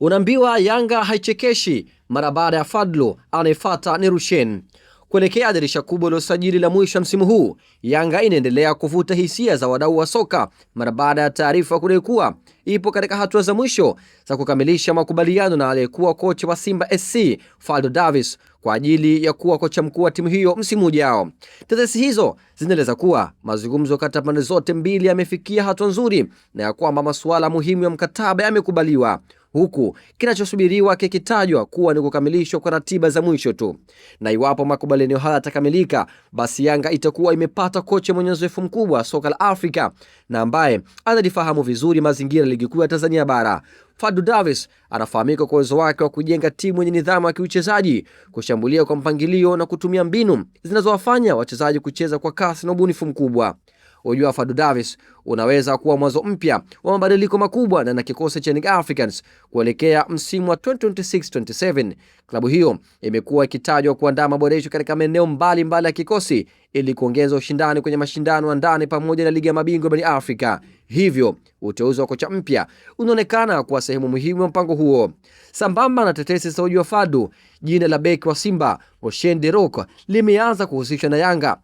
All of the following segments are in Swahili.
Unaambiwa Yanga haichekeshi mara baada ya Fadlu, anayefuata ni Rushen. Kuelekea dirisha kubwa la usajili la mwisho msimu huu, Yanga inaendelea kuvuta hisia za wadau wa soka mara baada ya taarifa kudai kuwa ipo katika hatua za mwisho za kukamilisha makubaliano na aliyekuwa kocha wa Simba SC Fadlu Davis kwa ajili ya kuwa kocha mkuu wa timu hiyo msimu ujao. Tetesi hizo zinaeleza kuwa mazungumzo kati ya pande zote mbili yamefikia hatua nzuri na ya kwamba masuala muhimu ya mkataba yamekubaliwa, huku kinachosubiriwa kikitajwa kuwa ni kukamilishwa kwa ratiba za mwisho tu. Na iwapo makubaliano haya yatakamilika, basi Yanga itakuwa imepata kocha mwenye uzoefu mkubwa soka la Afrika na ambaye analifahamu vizuri mazingira ya ligi kuu ya Tanzania bara. Fadlu Davis anafahamika kwa uwezo wake wa kujenga timu yenye nidhamu ya kiuchezaji, kushambulia kwa mpangilio na kutumia mbinu zinazowafanya wachezaji kucheza kwa kasi na ubunifu mkubwa. Ujio wa Fadlu Davis unaweza kuwa mwanzo mpya wa mabadiliko makubwa na kikosi cha Young Africans kuelekea msimu wa 2026-27. Klabu hiyo imekuwa ikitajwa kuandaa maboresho katika maeneo mbalimbali ya kikosi ili kuongeza ushindani kwenye mashindano ya ndani pamoja na ligi ya mabingwa barani Afrika. Hivyo, uteuzi wa kocha mpya unaonekana kuwa sehemu muhimu ya mpango huo. Sambamba na tetesi za ujio wa Fadlu, jina la beki wa Simba Roshen De Reuck limeanza kuhusishwa na Yanga.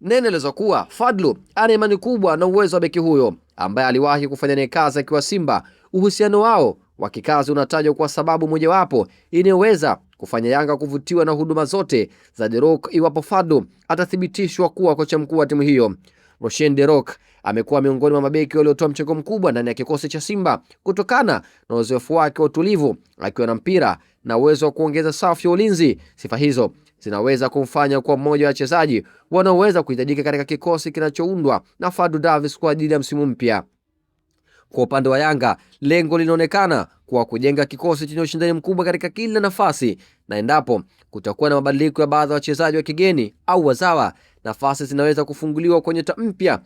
Neno lilozo kuwa Fadlu ana imani kubwa na uwezo wa beki huyo ambaye aliwahi kufanya naye kazi akiwa Simba. Uhusiano wao wa kikazi unatajwa kwa sababu mojawapo inayoweza kufanya Yanga kuvutiwa na huduma zote za De Reuck iwapo Fadlu atathibitishwa kuwa kocha mkuu wa timu hiyo. Roshen De Reuck amekuwa miongoni mwa mabeki waliotoa mchango mkubwa ndani ya kikosi cha Simba kutokana na uzoefu wake wa utulivu akiwa na mpira na uwezo wa kuongeza safu ya ulinzi. Sifa hizo zinaweza kumfanya kuwa mmoja wa wachezaji wanaoweza kuhitajika katika kikosi kinachoundwa na Fadlu Davis kwa ajili ya msimu mpya. Kwa upande wa Yanga, lengo linaonekana kuwa kujenga kikosi chenye ushindani mkubwa katika kila nafasi, na endapo kutakuwa na mabadiliko ya baadhi ya wachezaji wa kigeni au wazawa, nafasi zinaweza kufunguliwa kwenye mpya.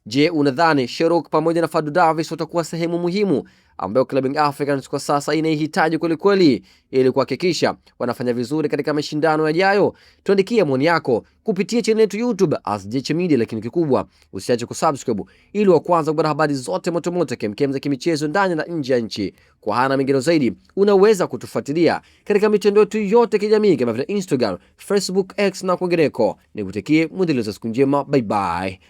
Je, unadhani Sherlock pamoja na Fadlu Davis watakuwa sehemu muhimu ambayo klabu ya Africans kwa sasa inahitaji kweli ili kuhakikisha wanafanya vizuri katika mashindano yajayo? Tuandikie maoni yako kupitia channel yetu YouTube @JH Media, lakini kikubwa usiache kusubscribe ili wa kwanza kupata habari zote moto kemkem za kimichezo ndani na nje ya nchi. Kwa hana mengine zaidi, unaweza kutufuatilia katika mitandao yetu yote kijamii kama vile Instagram, Facebook, X na kwingineko. Nikutakie muendelezo siku njema. Bye bye.